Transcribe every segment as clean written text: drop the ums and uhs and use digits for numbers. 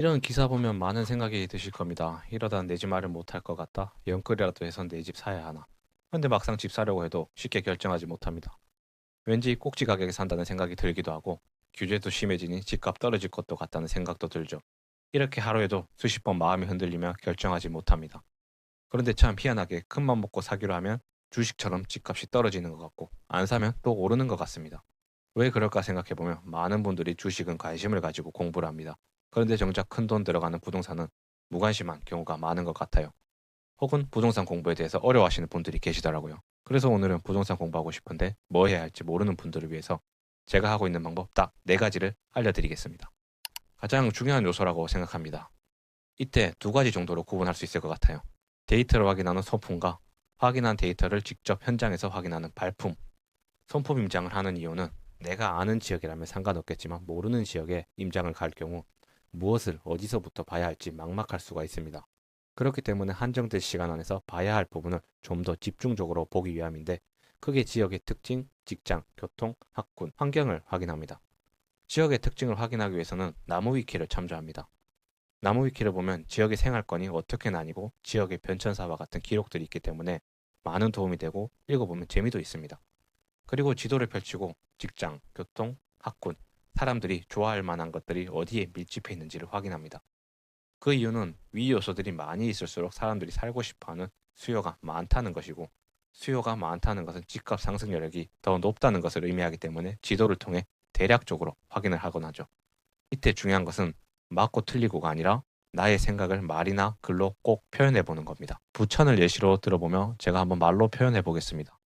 이런 기사 보면 많은 생각이 드실 겁니다. 이러다 내 집 마련 못할 것 같다. 영끌이라도 해서 내 집 사야 하나. 근데 막상 집 사려고 해도 쉽게 결정하지 못합니다. 왠지 꼭지 가격에 산다는 생각이 들기도 하고 규제도 심해지니 집값 떨어질 것도 같다는 생각도 들죠. 이렇게 하루에도 수십 번 마음이 흔들리며 결정하지 못합니다. 그런데 참 희한하게 큰맘 먹고 사기로 하면 주식처럼 집값이 떨어지는 것 같고 안 사면 또 오르는 것 같습니다. 왜 그럴까 생각해보면 많은 분들이 주식은 관심을 가지고 공부를 합니다. 그런데 정작 큰돈 들어가는 부동산은 무관심한 경우가 많은 것 같아요. 혹은 부동산 공부에 대해서 어려워하시는 분들이 계시더라고요. 그래서 오늘은 부동산 공부하고 싶은데 뭐 해야 할지 모르는 분들을 위해서 제가 하고 있는 방법 딱 4가지를 알려드리겠습니다. 가장 중요한 요소라고 생각합니다. 이때 2가지 정도로 구분할 수 있을 것 같아요. 데이터를 확인하는 소품과 확인한 데이터를 직접 현장에서 확인하는 발품. 손품 임장을 하는 이유는 내가 아는 지역이라면 상관없겠지만 모르는 지역에 임장을 갈 경우 무엇을 어디서부터 봐야 할지 막막할 수가 있습니다. 그렇기 때문에 한정된 시간 안에서 봐야 할 부분을 좀 더 집중적으로 보기 위함인데 크게 지역의 특징, 직장, 교통, 학군, 환경을 확인합니다. 지역의 특징을 확인하기 위해서는 나무위키를 참조합니다. 나무위키를 보면 지역의 생활권이 어떻게 나뉘고 지역의 변천사와 같은 기록들이 있기 때문에 많은 도움이 되고 읽어보면 재미도 있습니다. 그리고 지도를 펼치고 직장, 교통, 학군, 사람들이 좋아할 만한 것들이 어디에 밀집해 있는지를 확인합니다. 그 이유는 위 요소들이 많이 있을수록 사람들이 살고 싶어하는 수요가 많다는 것이고 수요가 많다는 것은 집값 상승 여력이 더 높다는 것을 의미하기 때문에 지도를 통해 대략적으로 확인을 하곤 하죠. 이때 중요한 것은 맞고 틀리고가 아니라 나의 생각을 말이나 글로 꼭 표현해 보는 겁니다. 부천을 예시로 들어보며 제가 한번 말로 표현해 보겠습니다.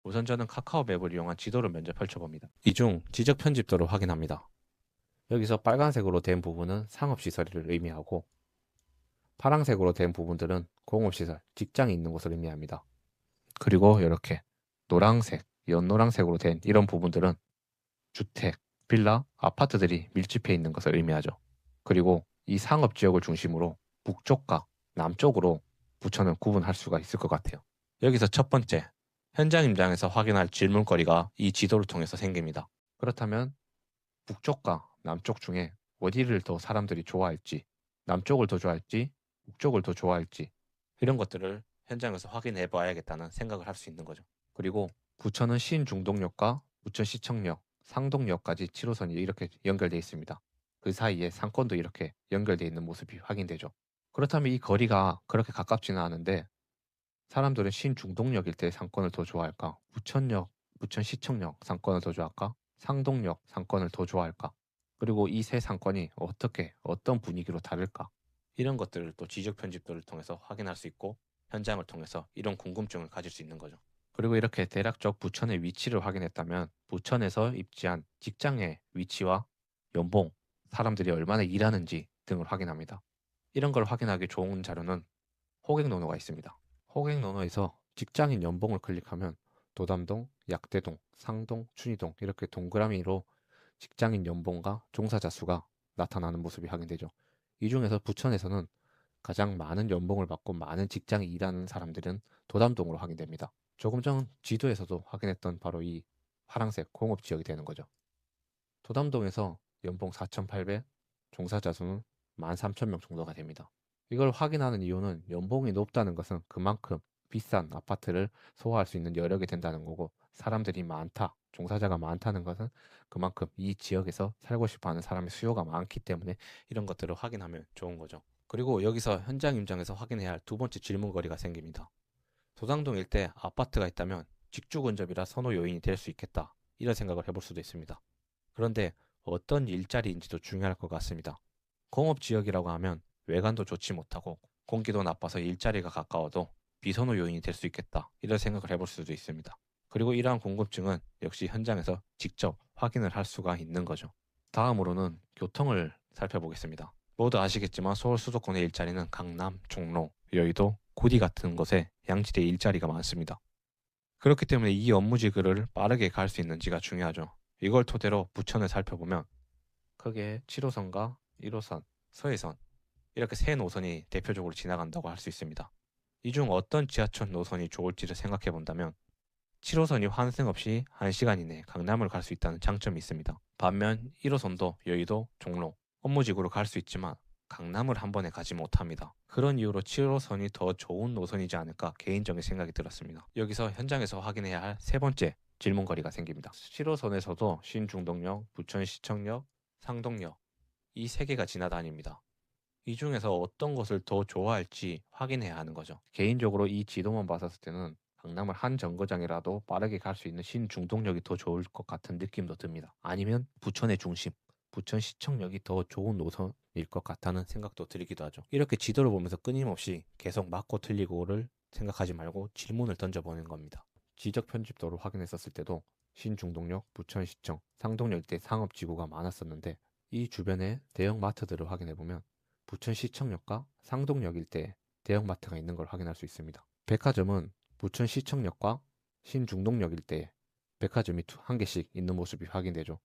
우선 저는 카카오 맵을 이용한 지도를 먼저 펼쳐봅니다. 이 중 지적 편집도를 확인합니다. 여기서 빨간색으로 된 부분은 상업시설을 의미하고 파란색으로 된 부분들은 공업시설, 직장이 있는 곳을 의미합니다. 그리고 이렇게 노란색, 연노란색으로 된 이런 부분들은 주택, 빌라, 아파트들이 밀집해 있는 것을 의미하죠. 그리고 이 상업지역을 중심으로 북쪽과 남쪽으로 부천을 구분할 수가 있을 것 같아요. 여기서 첫 번째, 현장 임장에서 확인할 질문거리가 이 지도를 통해서 생깁니다. 그렇다면 북쪽과 남쪽 중에 어디를 더 사람들이 좋아할지, 남쪽을 더 좋아할지, 북쪽을 더 좋아할지 이런 것들을 현장에서 확인해 봐야겠다는 생각을 할 수 있는 거죠. 그리고 부천은 신중동역과 부천시청역, 상동역까지 7호선이 이렇게 연결되어 있습니다. 그 사이에 상권도 이렇게 연결되어 있는 모습이 확인되죠. 그렇다면 이 거리가 그렇게 가깝지는 않은데 사람들은 신중동역일 때 상권을 더 좋아할까? 부천역, 부천시청역 상권을 더 좋아할까? 상동역 상권을 더 좋아할까? 그리고 이 세 상권이 어떻게, 어떤 분위기로 다를까? 이런 것들을 또 지적 편집도를 통해서 확인할 수 있고 현장을 통해서 이런 궁금증을 가질 수 있는 거죠. 그리고 이렇게 대략적 부천의 위치를 확인했다면 부천에서 입지한 직장의 위치와 연봉, 사람들이 얼마나 일하는지 등을 확인합니다. 이런 걸 확인하기 좋은 자료는 호갱노노가 있습니다. 호갱노노에서 직장인 연봉을 클릭하면 도담동, 약대동, 상동, 춘희동 이렇게 동그라미로 직장인 연봉과 종사자 수가 나타나는 모습이 확인되죠. 이 중에서 부천에서는 가장 많은 연봉을 받고 많은 직장에 일하는 사람들은 도담동으로 확인됩니다. 조금 전 지도에서도 확인했던 바로 이 파란색 공업 지역이 되는 거죠. 도담동에서 연봉 4,800, 종사자 수는 13,000명 정도가 됩니다. 이걸 확인하는 이유는 연봉이 높다는 것은 그만큼 비싼 아파트를 소화할 수 있는 여력이 된다는 거고 사람들이 많다, 종사자가 많다는 것은 그만큼 이 지역에서 살고 싶어 하는 사람의 수요가 많기 때문에 이런 것들을 확인하면 좋은 거죠. 그리고 여기서 현장 임장에서 확인해야 할 2번째 질문거리가 생깁니다. 도당동 일대 아파트가 있다면 직주 근접이라 선호 요인이 될 수 있겠다. 이런 생각을 해볼 수도 있습니다. 그런데 어떤 일자리인지도 중요할 것 같습니다. 공업 지역이라고 하면 외관도 좋지 못하고 공기도 나빠서 일자리가 가까워도 비선호 요인이 될 수 있겠다. 이런 생각을 해볼 수도 있습니다. 그리고 이러한 궁금증은 역시 현장에서 직접 확인을 할 수가 있는 거죠. 다음으로는 교통을 살펴보겠습니다. 모두 아시겠지만 서울 수도권의 일자리는 강남, 종로, 여의도, 구리 같은 곳에 양질의 일자리가 많습니다. 그렇기 때문에 이 업무지구를 빠르게 갈 수 있는지가 중요하죠. 이걸 토대로 부천을 살펴보면 크게 7호선과 1호선, 서해선 이렇게 세 노선이 대표적으로 지나간다고 할 수 있습니다. 이 중 어떤 지하철 노선이 좋을지를 생각해 본다면 7호선이 환승 없이 1시간 이내에 강남을 갈 수 있다는 장점이 있습니다. 반면 1호선도 여의도, 종로, 업무지구로 갈 수 있지만 강남을 한 번에 가지 못합니다. 그런 이유로 7호선이 더 좋은 노선이지 않을까 개인적인 생각이 들었습니다. 여기서 현장에서 확인해야 할 세 번째 질문거리가 생깁니다. 7호선에서도 신중동역, 부천시청역, 상동역 이 세 개가 지나다닙니다. 이 중에서 어떤 것을 더 좋아할지 확인해야 하는 거죠. 개인적으로 이 지도만 봤었을 때는 강남을 한 정거장이라도 빠르게 갈 수 있는 신중동역이 더 좋을 것 같은 느낌도 듭니다. 아니면 부천의 중심, 부천시청역이 더 좋은 노선일 것 같다는 생각도 들기도 하죠. 이렇게 지도를 보면서 끊임없이 계속 맞고 틀리고를 생각하지 말고 질문을 던져보는 겁니다. 지적 편집도를 확인했었을 때도 신중동역, 부천시청, 상동역 일대 상업지구가 많았었는데 이 주변에 대형 마트들을 확인해보면 부천시청역과 상동역 일대에 대형마트가 있는 걸 확인할 수 있습니다. 백화점은 부천시청역과 신중동역 일대에 백화점이 한 개씩 있는 모습이 확인되죠.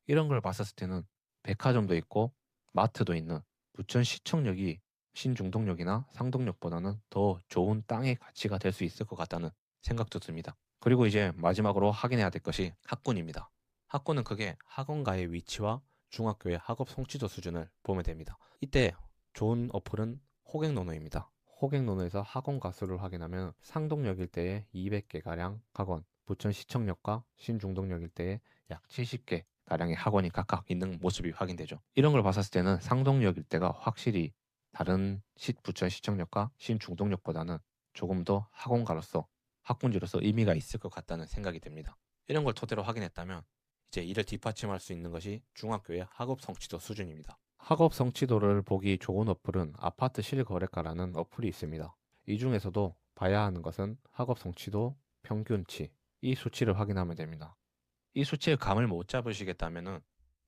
이런 걸 봤었을 때는 백화점도 있고 마트도 있는 부천시청역이 신중동역이나 상동역보다는 더 좋은 땅의 가치가 될 수 있을 것 같다는 생각도 듭니다. 그리고 이제 마지막으로 확인해야 될 것이 학군입니다. 학군은 크게 학원가의 위치와 중학교의 학업 성취도 수준을 보면 됩니다. 이때 좋은 어플은 호갱노노입니다. 호갱노노에서 학원가 수를 확인하면 상동역 일대에 200개가량 학원, 부천시청역과 신중동역 일대에 약 70개 가량의 학원이 각각 있는 모습이 확인되죠. 이런 걸 봤을 때는 상동역 일대가 확실히 다른 부천시청역과 신중동역보다는 조금 더 학원가로서 학군지로서 의미가 있을 것 같다는 생각이 듭니다. 이런 걸 토대로 확인했다면 이제 이를 뒷받침할 수 있는 것이 중학교의 학업 성취도 수준입니다. 학업 성취도를 보기 좋은 어플은 아파트 실거래가라는 어플이 있습니다. 이 중에서도 봐야 하는 것은 학업 성취도 평균치, 이 수치를 확인하면 됩니다. 이 수치의 감을 못 잡으시겠다면은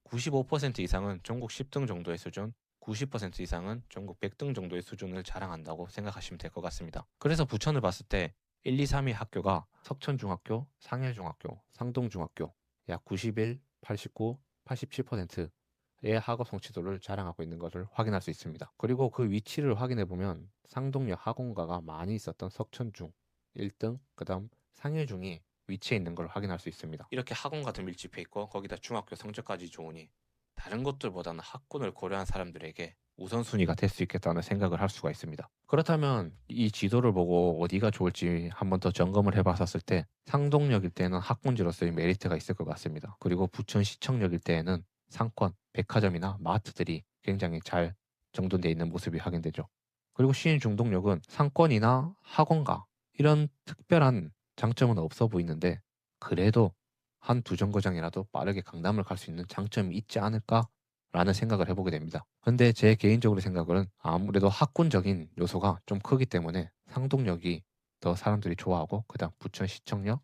95% 이상은 전국 10등 정도의 수준, 90% 이상은 전국 100등 정도의 수준을 자랑한다고 생각하시면 될 것 같습니다. 그래서 부천을 봤을 때 1, 2, 3위 학교가 석천중학교, 상일중학교, 상동중학교 약 91, 89, 87%의 학업 성취도를 자랑하고 있는 것을 확인할 수 있습니다. 그리고 그 위치를 확인해 보면 상동역 학원가가 많이 있었던 석천중 1등, 그 다음 상일중이 위치에 있는 걸 확인할 수 있습니다. 이렇게 학원과도 밀집해 있고 거기다 중학교 성적까지 좋으니 다른 것들보다는 학군을 고려한 사람들에게 우선순위가 될 수 있겠다는 생각을 할 수가 있습니다. 그렇다면 이 지도를 보고 어디가 좋을지 한번 더 점검을 해봤었을 때 상동역 일대에는 학군지로서의 메리트가 있을 것 같습니다. 그리고 부천시청역 일대에는 상권, 백화점이나 마트들이 굉장히 잘 정돈되어 있는 모습이 확인되죠. 그리고 신중동역은 상권이나 학원가 이런 특별한 장점은 없어 보이는데 그래도 한 두 정거장이라도 빠르게 강남을 갈 수 있는 장점이 있지 않을까라는 생각을 해보게 됩니다. 근데 제 개인적으로 생각은 아무래도 학군적인 요소가 좀 크기 때문에 상동역이 더 사람들이 좋아하고 그다음 부천시청역,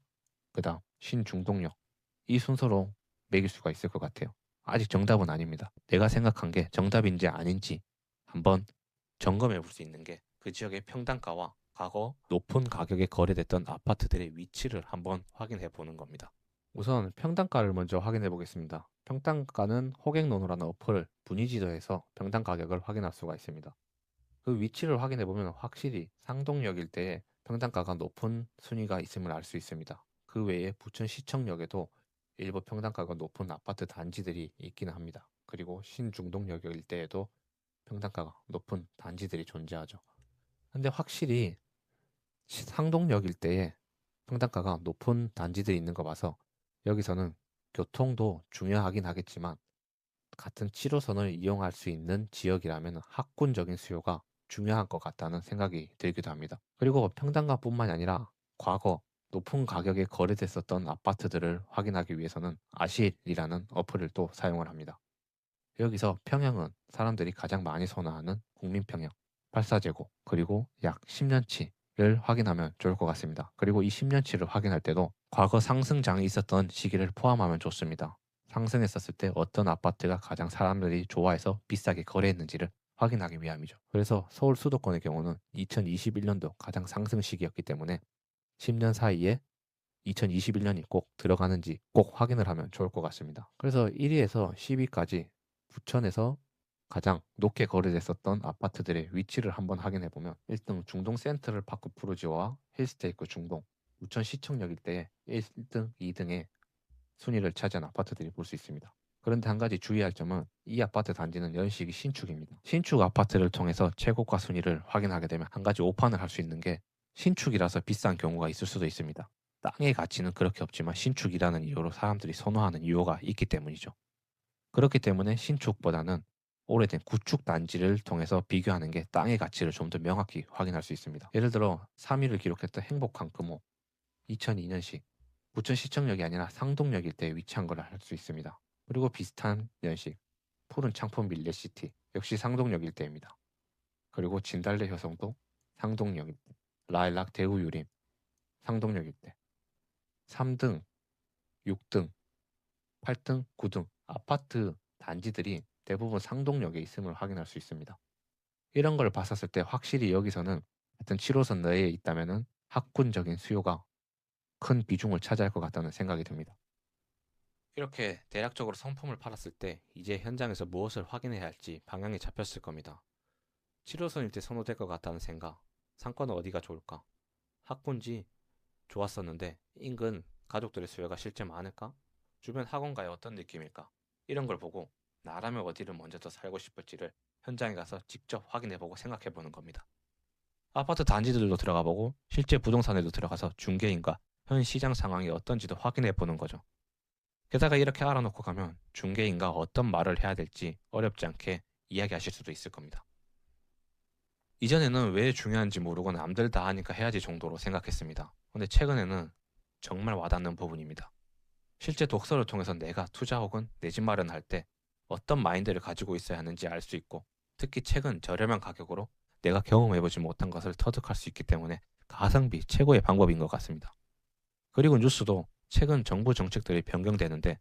그다음 신중동역 이 순서로 매길 수가 있을 것 같아요. 아직 정답은 아닙니다. 내가 생각한 게 정답인지 아닌지 한번 점검해 볼 수 있는 게 그 지역의 평당가와 과거 높은 가격에 거래됐던 아파트들의 위치를 한번 확인해 보는 겁니다. 우선 평당가를 먼저 확인해 보겠습니다. 평당가는 호갱노노라는 어플 분위지도에서 평당 가격을 확인할 수가 있습니다. 그 위치를 확인해 보면 확실히 상동역 일대에 평당가가 높은 순위가 있음을 알 수 있습니다. 그 외에 부천시청역에도 일부 평당가가 높은 아파트 단지들이 있기는 합니다. 그리고 신중동역 일대에도 평당가가 높은 단지들이 존재하죠. 근데 확실히 상동역 일대에 평당가가 높은 단지들이 있는 거 봐서 여기서는 교통도 중요하긴 하겠지만 같은 7호선을 이용할 수 있는 지역이라면 학군적인 수요가 중요한 것 같다는 생각이 들기도 합니다. 그리고 평당가뿐만이 아니라 과거 높은 가격에 거래됐었던 아파트들을 확인하기 위해서는 아실이라는 어플을 또 사용을 합니다. 여기서 평형은 사람들이 가장 많이 선호하는 국민평형, 84제곱, 그리고 약 10년치를 확인하면 좋을 것 같습니다. 그리고 이 10년치를 확인할 때도 과거 상승장이 있었던 시기를 포함하면 좋습니다. 상승했었을 때 어떤 아파트가 가장 사람들이 좋아해서 비싸게 거래했는지를 확인하기 위함이죠. 그래서 서울 수도권의 경우는 2021년도 가장 상승 시기였기 때문에 10년 사이에 2021년이 꼭 들어가는지 꼭 확인을 하면 좋을 것 같습니다. 그래서 1위에서 10위까지 부천에서 가장 높게 거래됐었던 아파트들의 위치를 한번 확인해 보면 1등 중동 센트럴 파크 푸르지오와 힐스테이크 중동, 부천 시청역 일대에 1등, 2등의 순위를 차지한 아파트들이 볼 수 있습니다. 그런데 한 가지 주의할 점은 이 아파트 단지는 연식이 신축입니다. 신축 아파트를 통해서 최고가 순위를 확인하게 되면 한 가지 오판을 할 수 있는 게 신축이라서 비싼 경우가 있을 수도 있습니다. 땅의 가치는 그렇게 없지만 신축이라는 이유로 사람들이 선호하는 이유가 있기 때문이죠. 그렇기 때문에 신축보다는 오래된 구축 단지를 통해서 비교하는 게 땅의 가치를 좀 더 명확히 확인할 수 있습니다. 예를 들어 3위를 기록했던 행복한 금호 2002년식 부천시청역이 아니라 상동역 일대에 위치한 걸 알 수 있습니다. 그리고 비슷한 연식 푸른 창포 밀레시티 역시 상동역 일대입니다. 그리고 진달래 효성도 상동역 일대, 라일락 대우 유림 상동역 일대, 3등, 6등, 8등, 9등 아파트 단지들이 대부분 상동역에 있음을 확인할 수 있습니다. 이런 걸 봤었을 때 확실히 여기서는 같은 7호선 내에 있다면은 학군적인 수요가 큰 비중을 차지할 것 같다는 생각이 듭니다. 이렇게 대략적으로 상품을 팔았을 때 이제 현장에서 무엇을 확인해야 할지 방향이 잡혔을 겁니다. 7호선 일대 선호될 것 같다는 생각, 상권은 어디가 좋을까? 학군지 좋았었는데 인근 가족들의 수요가 실제 많을까? 주변 학원가에 어떤 느낌일까? 이런 걸 보고 나라면 어디를 먼저 더 살고 싶을지를 현장에 가서 직접 확인해보고 생각해보는 겁니다. 아파트 단지들도 들어가보고 실제 부동산에도 들어가서 중개인과 현 시장 상황이 어떤지도 확인해보는 거죠. 게다가 이렇게 알아놓고 가면 중개인과 어떤 말을 해야 될지 어렵지 않게 이야기하실 수도 있을 겁니다. 이전에는 왜 중요한지 모르고 남들 다 하니까 해야지 정도로 생각했습니다. 근데 최근에는 정말 와닿는 부분입니다. 실제 독서를 통해서 내가 투자 혹은 내 집 마련할 때 어떤 마인드를 가지고 있어야 하는지 알 수 있고 특히 책은 저렴한 가격으로 내가 경험해보지 못한 것을 터득할 수 있기 때문에 가성비 최고의 방법인 것 같습니다. 그리고 뉴스도 최근 정부 정책들이 변경되는데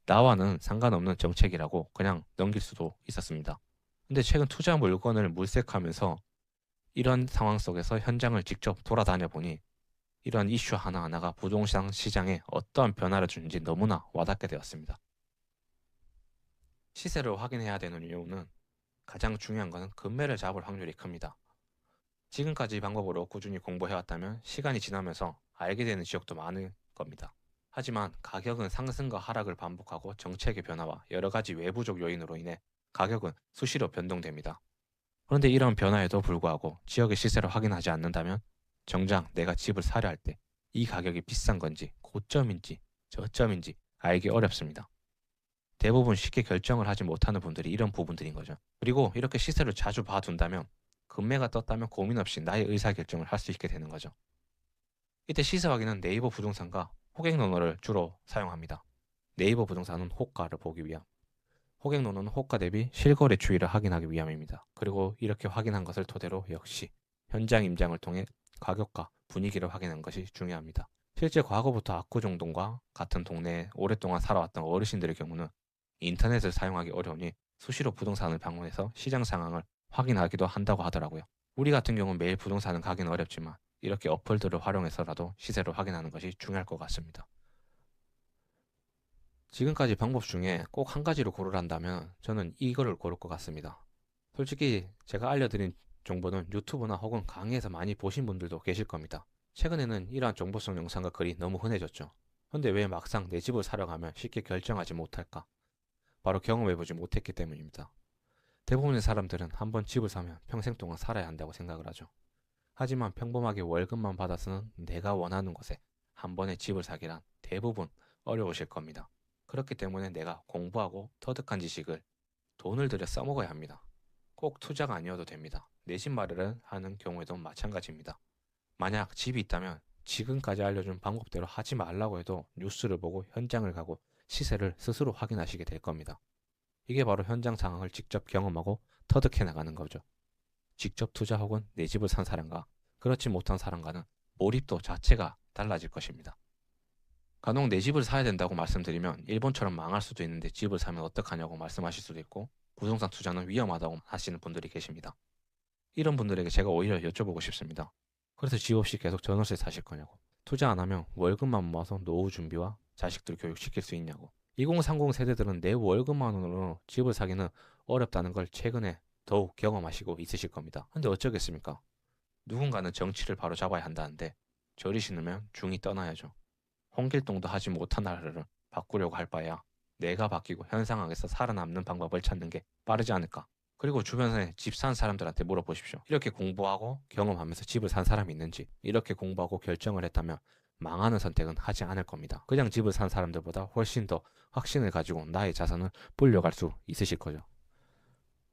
나와는 상관없는 정책이라고 그냥 넘길 수도 있었습니다. 근데 최근 투자 물건을 물색하면서 이런 상황 속에서 현장을 직접 돌아다녀 보니 이런 이슈 하나하나가 부동산 시장에 어떠한 변화를 주는지 너무나 와닿게 되었습니다. 시세를 확인해야 되는 이유는 가장 중요한 것은 금매를 잡을 확률이 큽니다. 지금까지 이 방법으로 꾸준히 공부해왔다면 시간이 지나면서 알게 되는 지역도 많을 겁니다. 하지만 가격은 상승과 하락을 반복하고 정책의 변화와 여러 가지 외부적 요인으로 인해 가격은 수시로 변동됩니다. 그런데 이런 변화에도 불구하고 지역의 시세를 확인하지 않는다면 정작 내가 집을 사려 할 때 이 가격이 비싼 건지 고점인지 저점인지 알기 어렵습니다. 대부분 쉽게 결정을 하지 못하는 분들이 이런 부분들인 거죠. 그리고 이렇게 시세를 자주 봐둔다면 금매가 떴다면 고민 없이 나의 의사결정을 할 수 있게 되는 거죠. 이때 시세 확인은 네이버 부동산과 호갱노노를 주로 사용합니다. 네이버 부동산은 호가를 보기 위함, 호갱노노는 호가 대비 실거래 추이를 확인하기 위함입니다. 그리고 이렇게 확인한 것을 토대로 역시 현장 임장을 통해 가격과 분위기를 확인하는 것이 중요합니다. 실제 과거부터 압구정동과 같은 동네에 오랫동안 살아왔던 어르신들의 경우는 인터넷을 사용하기 어려우니 수시로 부동산을 방문해서 시장 상황을 확인하기도 한다고 하더라고요. 우리 같은 경우는 매일 부동산은 가기는 어렵지만 이렇게 어플들을 활용해서라도 시세를 확인하는 것이 중요할 것 같습니다. 지금까지 방법 중에 꼭 한 가지로 고르란다면 저는 이거를 고를 것 같습니다. 솔직히 제가 알려드린 정보는 유튜브나 혹은 강의에서 많이 보신 분들도 계실 겁니다. 최근에는 이러한 정보성 영상과 글이 너무 흔해졌죠. 근데 왜 막상 내 집을 사러 가면 쉽게 결정하지 못할까? 바로 경험해보지 못했기 때문입니다. 대부분의 사람들은 한번 집을 사면 평생 동안 살아야 한다고 생각을 하죠. 하지만 평범하게 월급만 받아서는 내가 원하는 곳에 한 번에 집을 사기란 대부분 어려우실 겁니다. 그렇기 때문에 내가 공부하고 터득한 지식을 돈을 들여 써먹어야 합니다. 꼭 투자가 아니어도 됩니다. 내 집 마련을 하는 경우에도 마찬가지입니다. 만약 집이 있다면 지금까지 알려준 방법대로 하지 말라고 해도 뉴스를 보고 현장을 가고 시세를 스스로 확인하시게 될 겁니다. 이게 바로 현장 상황을 직접 경험하고 터득해 나가는 거죠. 직접 투자 혹은 내 집을 산 사람과 그렇지 못한 사람과는 몰입도 자체가 달라질 것입니다. 간혹 내 집을 사야 된다고 말씀드리면 일본처럼 망할 수도 있는데 집을 사면 어떡하냐고 말씀하실 수도 있고 부동산 투자는 위험하다고 하시는 분들이 계십니다. 이런 분들에게 제가 오히려 여쭤보고 싶습니다. 그래서 집 없이 계속 전월세 사실 거냐고. 투자 안 하면 월급만 모아서 노후 준비와 자식들 교육시킬 수 있냐고. 2030 세대들은 내 월급만으로 집을 사기는 어렵다는 걸 최근에 더욱 경험하시고 있으실 겁니다. 근데 어쩌겠습니까? 누군가는 정치를 바로 잡아야 한다는데 저리 신으면 중이 떠나야죠. 홍길동도 하지 못한 나라를 바꾸려고 할 바에야 내가 바뀌고 현 상황에서 살아남는 방법을 찾는 게 빠르지 않을까. 그리고 주변에 집 산 사람들한테 물어보십시오. 이렇게 공부하고 경험하면서 집을 산 사람이 있는지. 이렇게 공부하고 결정을 했다면 망하는 선택은 하지 않을 겁니다. 그냥 집을 산 사람들보다 훨씬 더 확신을 가지고 나의 자산을 불려갈 수 있으실 거죠.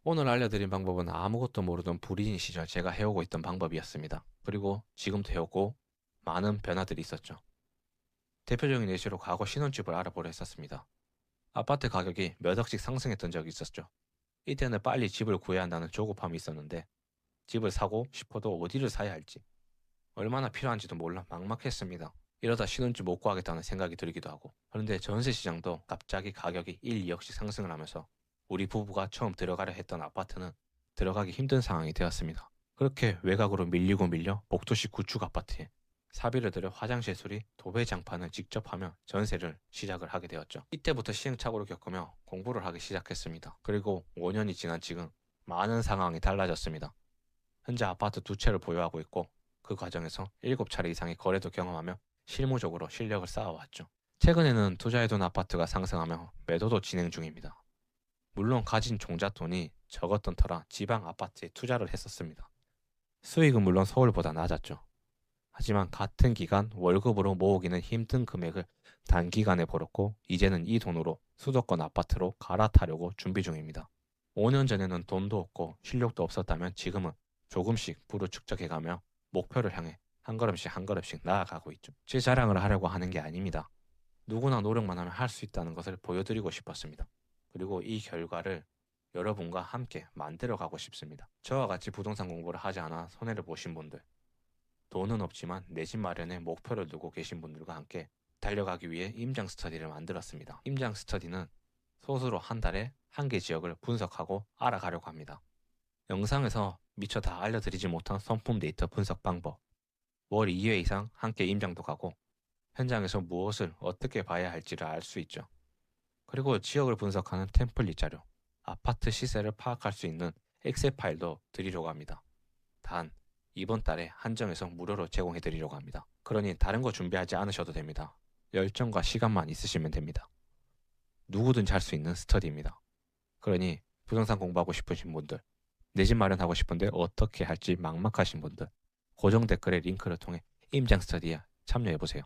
오늘 알려드린 방법은 아무것도 모르던 불인 시절 제가 해오고 있던 방법이었습니다. 그리고 지금도 해오고 많은 변화들이 있었죠. 대표적인 예시로 과거 신혼집을 알아보려 했었습니다. 아파트 가격이 몇 억씩 상승했던 적이 있었죠. 이때는 빨리 집을 구해야 한다는 조급함이 있었는데 집을 사고 싶어도 어디를 사야 할지 얼마나 필요한지도 몰라 막막했습니다. 이러다 신혼집 못 구하겠다는 생각이 들기도 하고. 그런데 전세 시장도 갑자기 가격이 1, 2억씩 상승을 하면서 우리 부부가 처음 들어가려 했던 아파트는 들어가기 힘든 상황이 되었습니다. 그렇게 외곽으로 밀리고 밀려 복도식 구축 아파트에 사비를 들여 화장실 수리, 도배 장판을 직접 하며 전세를 시작을 하게 되었죠. 이때부터 시행착오를 겪으며 공부를 하기 시작했습니다. 그리고 5년이 지난 지금 많은 상황이 달라졌습니다. 현재 아파트 2채를 보유하고 있고 그 과정에서 7차례 이상의 거래도 경험하며 실무적으로 실력을 쌓아왔죠. 최근에는 투자해둔 아파트가 상승하며 매도도 진행 중입니다. 물론 가진 종잣돈이 적었던 터라 지방 아파트에 투자를 했었습니다. 수익은 물론 서울보다 낮았죠. 하지만 같은 기간 월급으로 모으기는 힘든 금액을 단기간에 벌었고 이제는 이 돈으로 수도권 아파트로 갈아타려고 준비 중입니다. 5년 전에는 돈도 없고 실력도 없었다면 지금은 조금씩 부를 축적해가며 목표를 향해 한 걸음씩 한 걸음씩 나아가고 있죠. 제 자랑을 하려고 하는 게 아닙니다. 누구나 노력만 하면 할 수 있다는 것을 보여드리고 싶었습니다. 그리고 이 결과를 여러분과 함께 만들어가고 싶습니다. 저와 같이 부동산 공부를 하지 않아 손해를 보신 분들, 돈은 없지만 내 집 마련에 목표를 두고 계신 분들과 함께 달려가기 위해 임장 스터디를 만들었습니다. 임장 스터디는 소수로 한 달에 한 개 지역을 분석하고 알아가려고 합니다. 영상에서 미처 다 알려드리지 못한 선품 데이터 분석 방법, 월 2회 이상 함께 임장도 가고 현장에서 무엇을 어떻게 봐야 할지를 알 수 있죠. 그리고 지역을 분석하는 템플릿 자료, 아파트 시세를 파악할 수 있는 엑셀 파일도 드리려고 합니다. 단 이번 달에 한정해서 무료로 제공해 드리려고 합니다. 그러니 다른 거 준비하지 않으셔도 됩니다. 열정과 시간만 있으시면 됩니다. 누구든지 할 수 있는 스터디입니다. 그러니 부동산 공부하고 싶으신 분들, 내 집 마련하고 싶은데 어떻게 할지 막막하신 분들, 고정 댓글의 링크를 통해 임장 스터디에 참여해보세요.